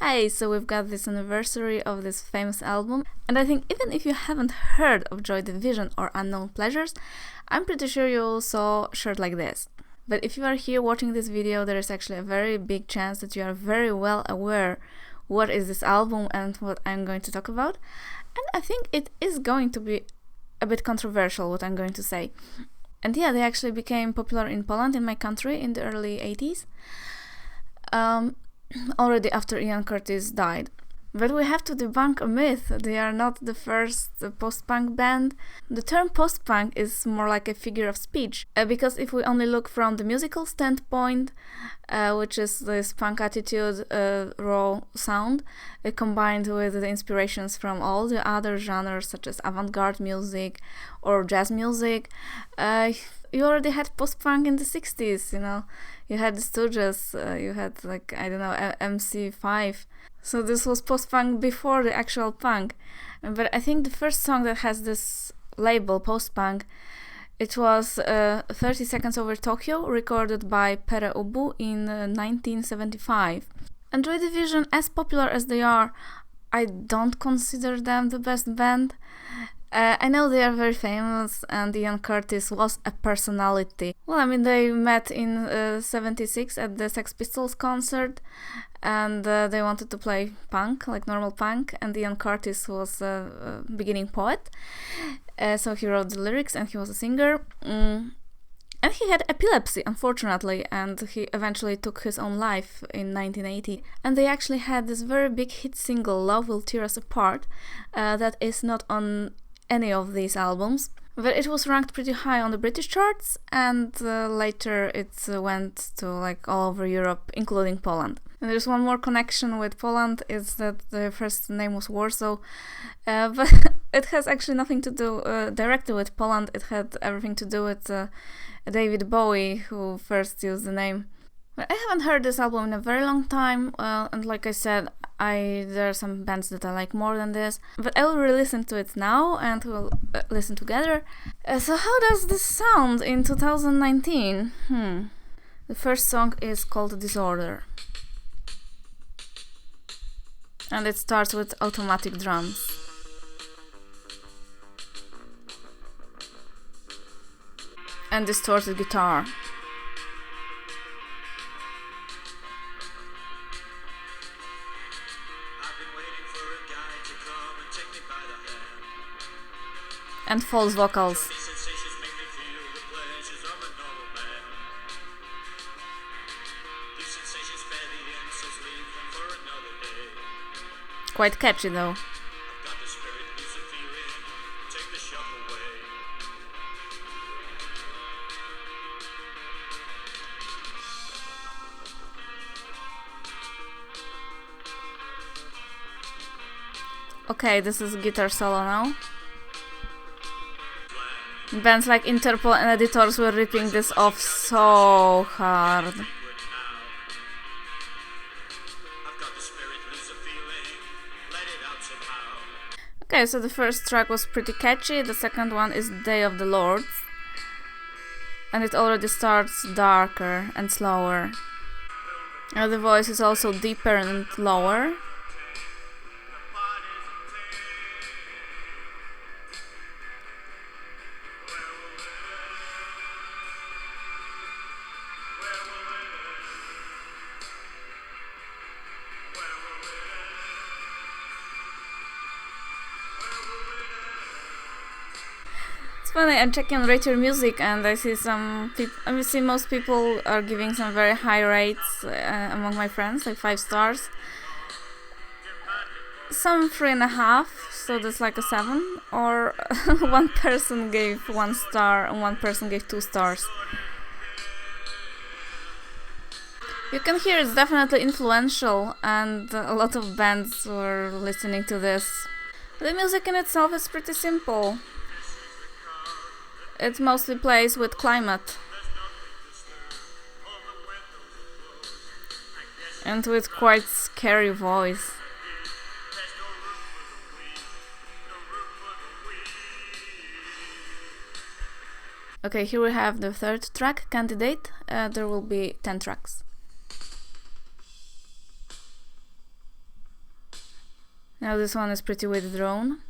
Hey, so we've got this anniversary of this famous album, and I think even if you haven't heard of Joy Division or Unknown Pleasures, I'm pretty sure you saw a shirt like this. But if you are here watching this video, there is actually a very big chance that you are very well aware what is this album and what I'm going to talk about. And I think it is going to be a bit controversial what I'm going to say. And yeah, they actually became popular in Poland, in my country, in the early 80s. Already after Ian Curtis died. But we have to debunk a myth. They are not the first post-punk band. The term post-punk is more like a figure of speech, because if we only look from the musical standpoint, which is this punk attitude, raw sound, combined with the inspirations from all the other genres such as avant-garde music or jazz music, you already had post-punk in the 60s, you know. You had the Stooges, you had MC5. So this was post-punk before the actual punk. But I think the first song that has this label, post-punk, it was 30 Seconds Over Tokyo, recorded by Pere Ubu in 1975. And Joy Division, as popular as they are, I don't consider them the best band. I know they are very famous, and Ian Curtis was a personality. Well, I mean, they met in 76 at the Sex Pistols concert, and they wanted to play punk, like normal punk, and Ian Curtis was a beginning poet, so he wrote the lyrics and he was a singer. And he had epilepsy, unfortunately, and he eventually took his own life in 1980. And they actually had this very big hit single, Love Will Tear Us Apart, that is not on any of these albums, but it was ranked pretty high on the British charts, and later it went to like all over Europe, including Poland. And there's one more connection with Poland, is that the first name was Warsaw, but it has actually nothing to do directly with Poland. It had everything to do with David Bowie, who first used the name. But I haven't heard this album in a very long time, and like I said, there are some bands that I like more than this, but I will re-listen to it now and we'll listen together. So how does this sound in 2019? The first song is called Disorder, and it starts with automatic drums. And distorted guitar. And false vocals. Quite catchy though. Okay, this is guitar solo now. Bands like Interpol and Editors were ripping this off so hard. Okay, so the first track was pretty catchy, the second one is Day of the Lords, and it already starts darker and slower. And the voice is also deeper and lower. Funny, I'm checking on Rate Your Music and I see most people are giving some very high rates among my friends, like 5 stars. Some 3.5, so that's like a 7, or one person gave 1 star and one person gave 2 stars. You can hear it's definitely influential, and a lot of bands were listening to this. The music in itself is pretty simple. It mostly plays with climate and with quite scary voice. Okay, here we have the third track, Candidate. There will be 10 tracks. Now this one is pretty withdrawn.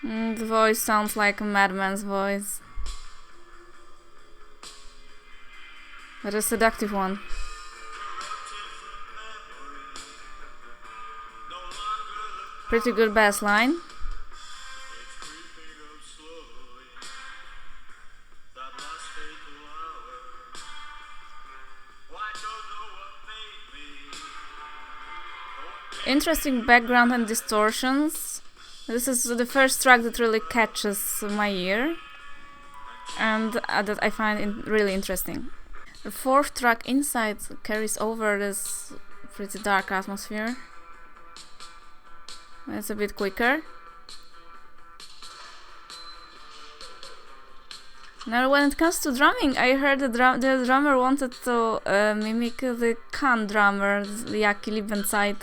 The voice sounds like a madman's voice. But a seductive one. Pretty good bass line. Interesting background and distortions. This is the first track that really catches my ear and that I find really interesting. The fourth track, Inside, carries over this pretty dark atmosphere. It's a bit quicker. Now when it comes to drumming, I heard the drummer wanted to mimic the Khan drummer, Jaki Liebenzeit.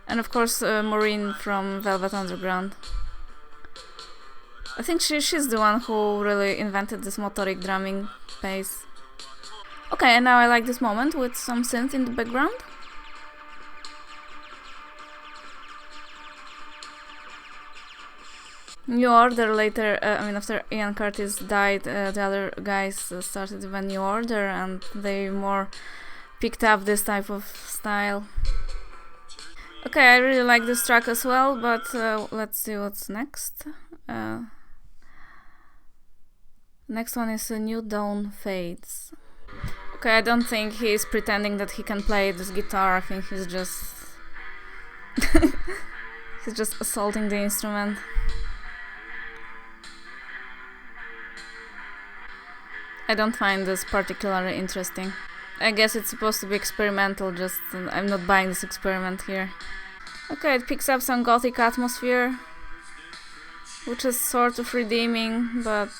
And of course Maureen from Velvet Underground. I think she's the one who really invented this motoric drumming bass. Okay, and now I like this moment with some synth in the background. New Order later, after Ian Curtis died, the other guys started with New Order and they more picked up this type of style. Okay, I really like this track as well, but let's see what's next. Next one is New Dawn Fades. Okay, I don't think he's pretending that he can play this guitar. I think he's just he's just assaulting the instrument. I don't find this particularly interesting. I guess it's supposed to be experimental, just I'm not buying this experiment here. Okay, it picks up some gothic atmosphere, which is sort of redeeming, but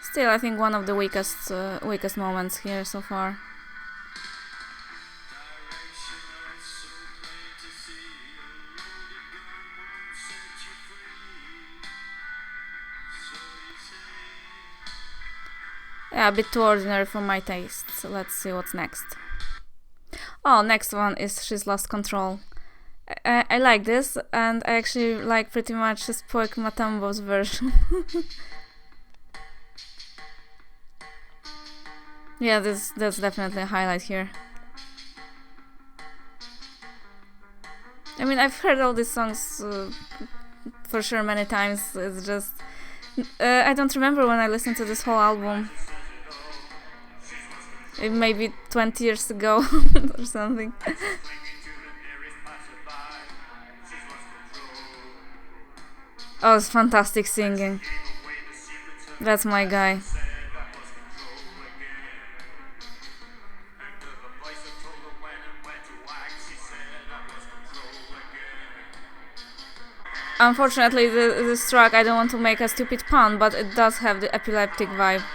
still I think one of the weakest moments here so far. Yeah, a bit too ordinary for my taste, so let's see what's next. Oh, next one is She's Lost Control. I like this, and I actually like pretty much Spoik Matambo's version. Yeah, that's definitely a highlight here. I mean, I've heard all these songs for sure many times, it's just... I don't remember when I listened to this whole album. Maybe 20 years ago or something. Oh, it's fantastic singing. That's my guy. Unfortunately, this track, I don't want to make a stupid pun, but it does have the epileptic vibe.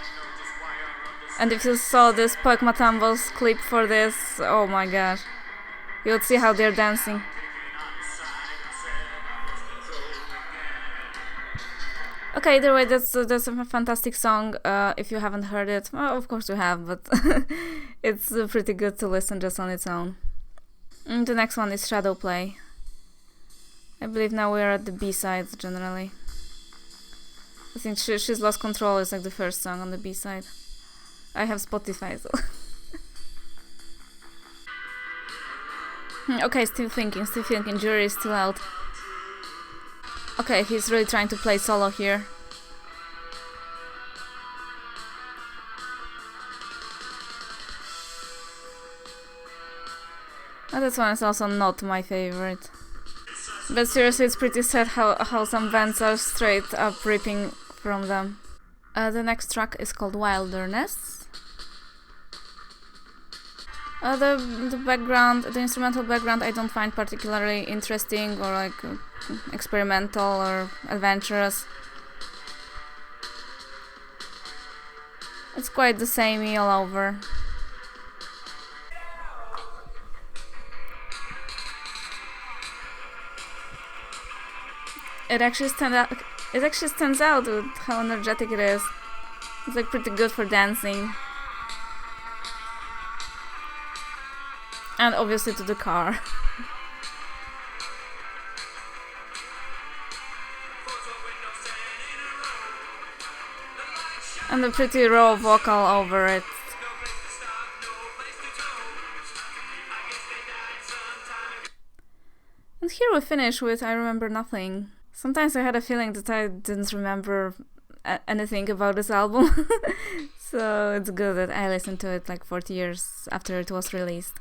And if you saw this Spoik Matambo's clip for this, oh my gosh, you would see how they're dancing. Okay, either way, that's a fantastic song. If you haven't heard it, well, of course you have, but it's pretty good to listen just on its own. The next one is Shadow Play. I believe now we're at the B-sides generally. I think She's Lost Control is like the first song on the B-side. I have Spotify, so... Okay, still thinking, jury is still out. Okay, he's really trying to play solo here. Oh, this one is also not my favorite. But seriously, it's pretty sad how some bands are straight up ripping from them. The next track is called Wilderness. The instrumental background I don't find particularly interesting or like experimental or adventurous. It's quite the samey all over. It actually stands out. It actually stands out with how energetic it is. It's like pretty good for dancing. And obviously to the car. And a pretty raw vocal over it. And here we finish with I Remember Nothing. Sometimes I had a feeling that I didn't remember anything about this album. So it's good that I listened to it like 40 years after it was released.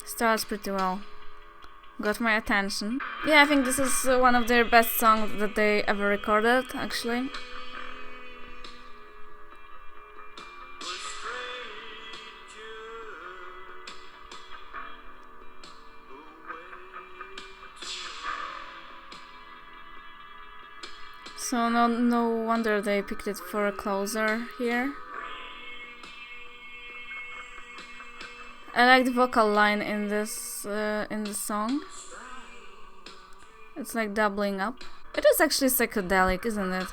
Starts pretty well. Got my attention. Yeah, I think this is one of their best songs that they ever recorded, actually. So no wonder they picked it for a closer here. I like the vocal line in this song. It's like doubling up. It is actually psychedelic, isn't it?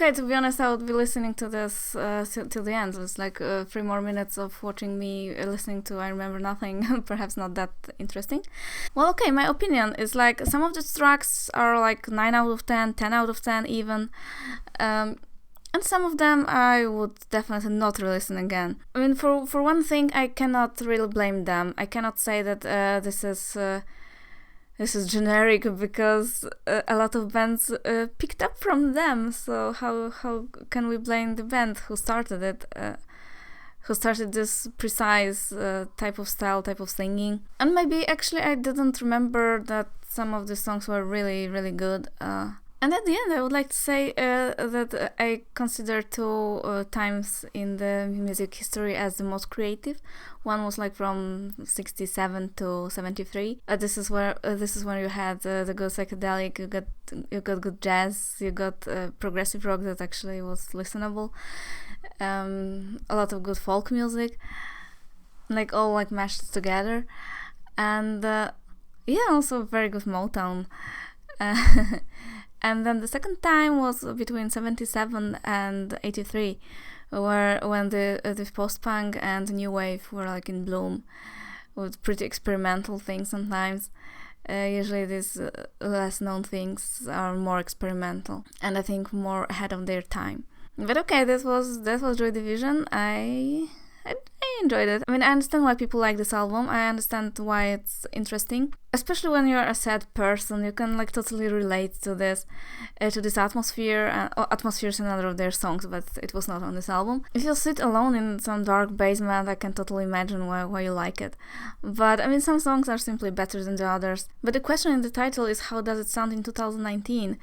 Okay, to be honest, I would be listening to this till the end. It's like 3 more minutes of watching me listening to I Remember Nothing. Perhaps not that interesting. Well, okay, my opinion is like some of the tracks are like 9 out of 10, 10 out of 10 even. And some of them I would definitely not re-listen again. I mean, for one thing, I cannot really blame them. I cannot say that this is generic because a lot of bands picked up from them. So how can we blame the band who started it? Who started this precise type of style, type of singing? And maybe actually I didn't remember that some of the songs were really, really good. And at the end, I would like to say that I consider 2 times in the music history as the most creative. One was like from 67 to 73. This is when you had the good psychedelic. You got good jazz. You got progressive rock that actually was listenable. A lot of good folk music, like all like mashed together, and also very good Motown. And then the second time was between 77 and 83, when the post-punk and new wave were like in bloom, with pretty experimental things sometimes. Usually these less known things are more experimental and I think more ahead of their time. But okay, that was Joy Division. I enjoyed it. I mean, I understand why people like this album. I understand why it's interesting. Especially when you're a sad person, you can like totally relate to this atmosphere. Atmosphere is another of their songs, but it was not on this album. If you sit alone in some dark basement, I can totally imagine why you like it. But I mean, some songs are simply better than the others. But the question in the title is how does it sound in 2019?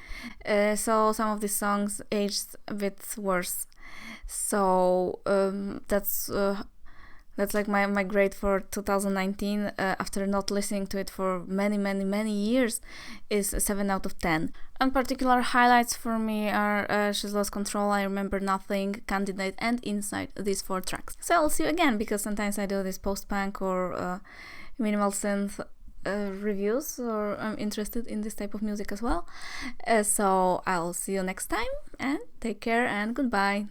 So some of these songs aged a bit worse. So that's like my grade for 2019 after not listening to it for many years is 7 out of 10. And particular highlights for me are She's Lost Control, I Remember Nothing, Candidate and Inside, these 4 tracks. So I'll see you again because sometimes I do this post-punk or minimal synth reviews, or I'm interested in this type of music as well. So I'll see you next time and take care and goodbye.